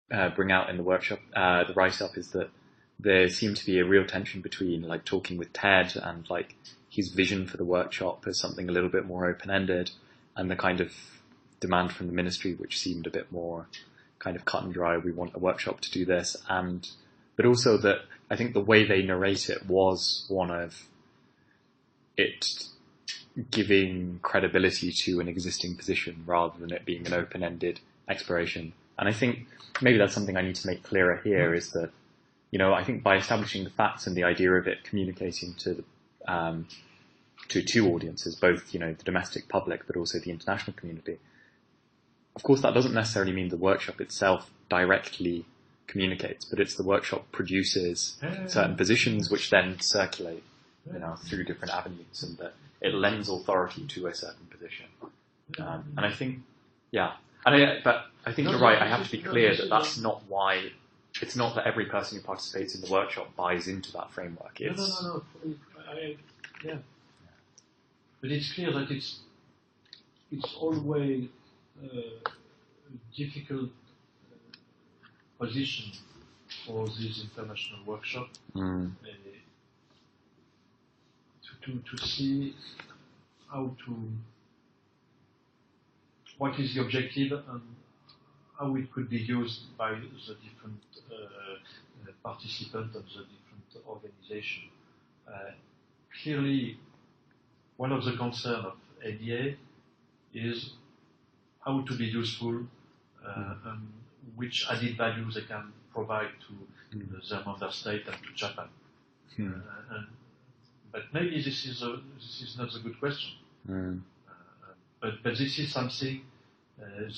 bring out in the workshop, the write-up, is that there seemed to be a real tension between like talking with Ted and like his vision for the workshop as something a little bit more open-ended, and the kind of demand from the ministry, which seemed a bit more kind of cut and dry. We want a workshop to do this, but also that I think the way they narrate it was one of it giving credibility to an existing position rather than it being an open-ended exploration. And I think maybe that's something I need to make clearer here, is that, I think by establishing the facts and the idea of it communicating to two audiences, both, the domestic public, but also the international community, of course that doesn't necessarily mean the workshop itself directly communicates, but it's the workshop produces certain positions which then circulate, through different avenues, and that it lends authority to a certain position. And I think, but I think you're right. I have to be clear that that's not why. It's not that every person who participates in the workshop buys into that framework. No. Yeah. But it's clear that it's always a difficult position for this international workshop to see what is the objective and how it could be used by the different participants of the different organizations. Clearly, one of the concerns of ADA is how to be useful and which added value they can provide to their member state and to Japan. But maybe this is not a good question. But this is something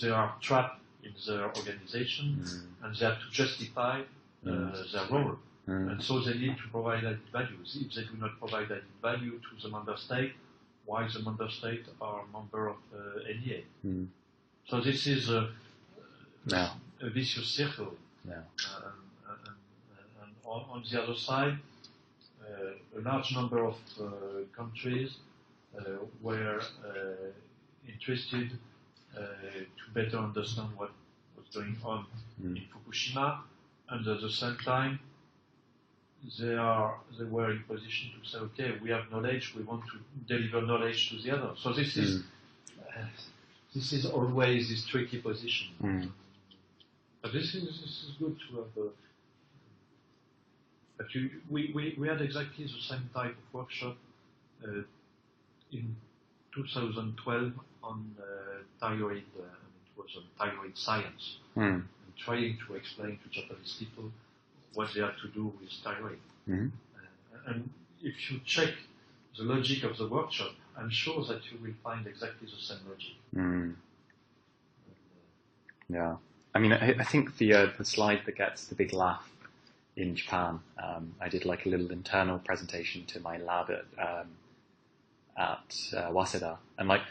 they are trapped in their organization, and they have to justify their role. And so they need to provide added values. If they do not provide added value to the member state, why the member state are a member of NEA? So this is a vicious circle. And on the other side, a large number of countries were interested to better understand what was going on in Fukushima, and at the same time, they were in position to say, okay, we have knowledge, we want to deliver knowledge to the other. So this is always this tricky position. But this is good to have. But we had exactly the same type of workshop in 2012 on thyroid. It was on thyroid science, and trying to explain to Japanese people what they have to do with thyroid. And if you check the logic of the workshop, I'm sure that you will find exactly the same logic. Yeah, I mean, I think the slide that gets the big laugh in Japan, I did like a little internal presentation to my lab at Waseda, and like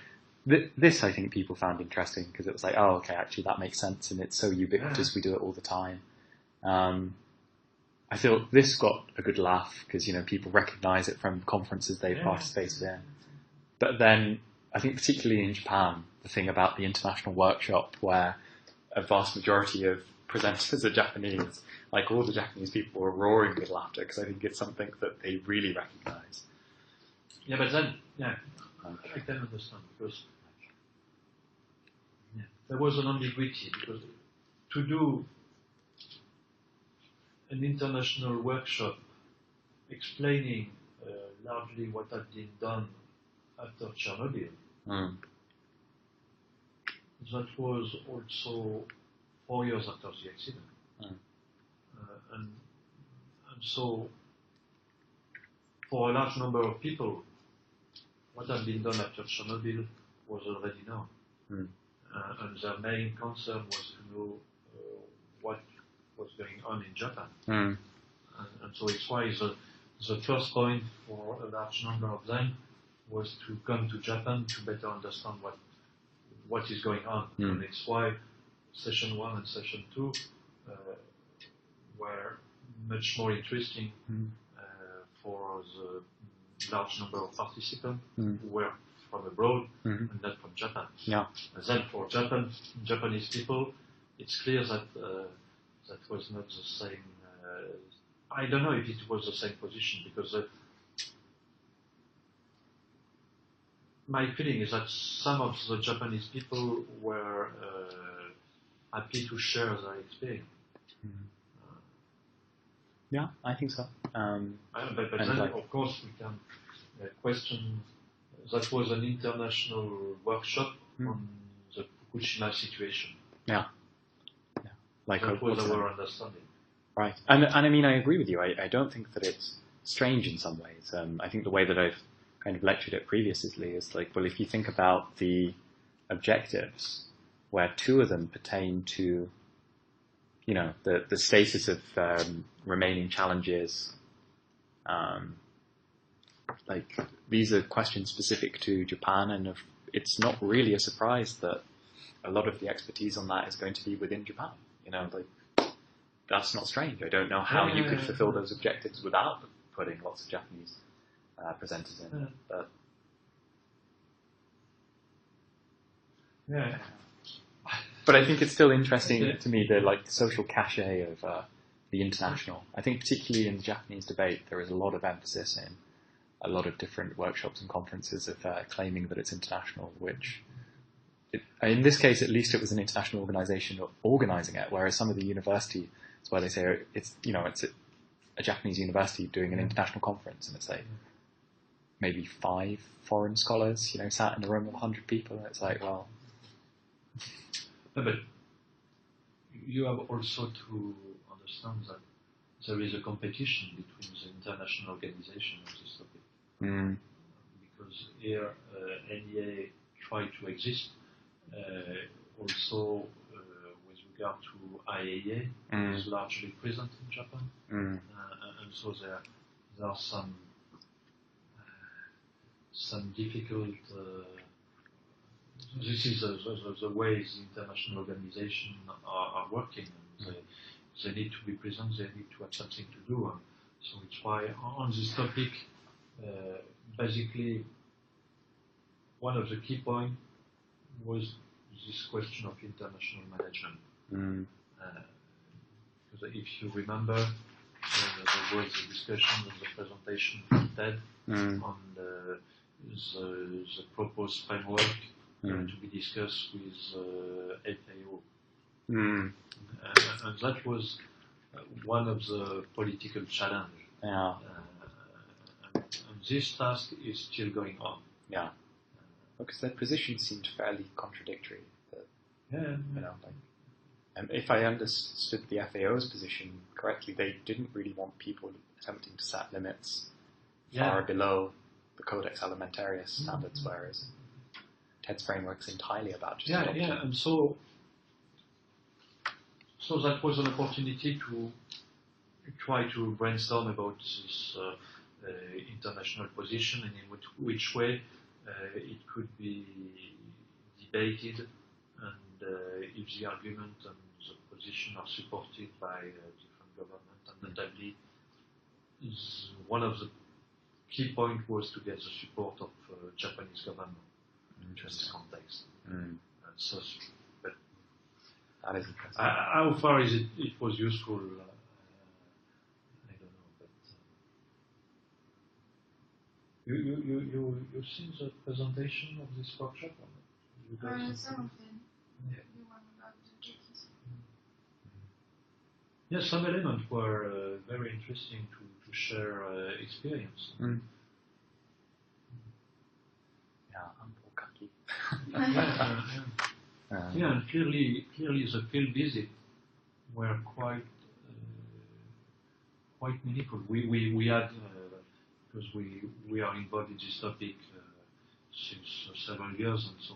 this I think people found interesting because it was like, oh, okay, actually that makes sense, and it's so ubiquitous, we do it all the time. I feel this got a good laugh because people recognise it from conferences they've participated in. But then I think particularly in Japan, the thing about the international workshop where a vast majority of presenters are Japanese, like all the Japanese people were roaring with laughter because I think it's something that they really recognise. Yeah, but then, I can understand because there was an ambiguity because to do an international workshop explaining largely what had been done after Chernobyl, that was also 4 years after the accident. And so for a large number of people, what had been done after Chernobyl was already known. And their main concern was to know what was going on in Japan. And so it's why the first point for a large number of them was to come to Japan to better understand what is going on. And it's why session 1 and session 2 were much more interesting for the large number of participants who were from abroad and not from Japan. And then for Japanese people, it's clear that that was not the same. I don't know if it was the same position, because my feeling is that some of the Japanese people were happy to share their experience. Yeah, I think so. But then, of course, we can question. That was an international workshop on the Fukushima situation. Yeah. Like that was our understanding. Right. And I mean, I agree with you. I don't think that it's strange in some ways. I think the way that I've kind of lectured it previously is like, well, if you think about the objectives, where two of them pertain to, the status of remaining challenges, like these are questions specific to Japan, and it's not really a surprise that a lot of the expertise on that is going to be within Japan. That's not strange. I don't know how you could fulfill those objectives without putting lots of Japanese presenters in. But I think it's still interesting to me, the social cachet of the international. I think particularly in the Japanese debate, there is a lot of emphasis in a lot of different workshops and conferences of claiming that it's international, which, in this case at least, it was an international organisation organising it, whereas some of the universities where they say it's a Japanese university doing an international conference, and it's like maybe 5 foreign scholars, sat in a room of 100 people, and it's like, well. No, but you have also to understand that there is a competition between the international organization of this topic. Because here NEA tried to exist, also with regard to IAEA, is largely present in Japan, and so there are some difficult. This is the ways international organizations are working. They need to be present. They need to have something to do. So it's why on this topic, basically, one of the key points was this question of international management. Because if you remember, there was a discussion in the presentation from TED on the proposed framework to be discussed with FAO. And that was one of the political challenges. And this task is still going on. Yeah. Because their position seemed fairly contradictory. If I understood the FAO's position correctly, they didn't really want people attempting to set limits far below the Codex Alimentarius standards, whereas TED's framework is entirely about just adopting. And so that was an opportunity to try to brainstorm about this international position and in which way it could be debated, and if the argument and the position are supported by different governments, and notably one of the key points was to get the support of Japanese government in this context. So, but that is interesting. How far is it was useful? I don't know. But you seen the presentation of this workshop? Some of them. The one about the cookies. Yes, some elements were very interesting to share experience. And clearly the field visit were quite meaningful. We had because we are involved in this topic since several years, and so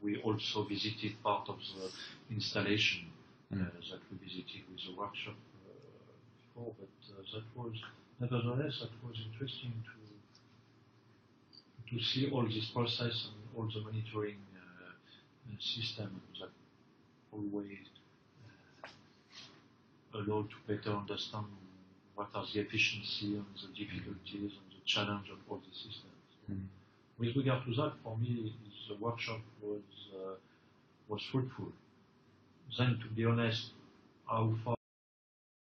we also visited part of the installation that we visited with the workshop before. But nevertheless that was interesting to see all this process and all the monitoring system that always allow to better understand what are the efficiency and the difficulties and the challenge of all the systems. With regard to that, for me, the workshop was fruitful. Then, to be honest, how far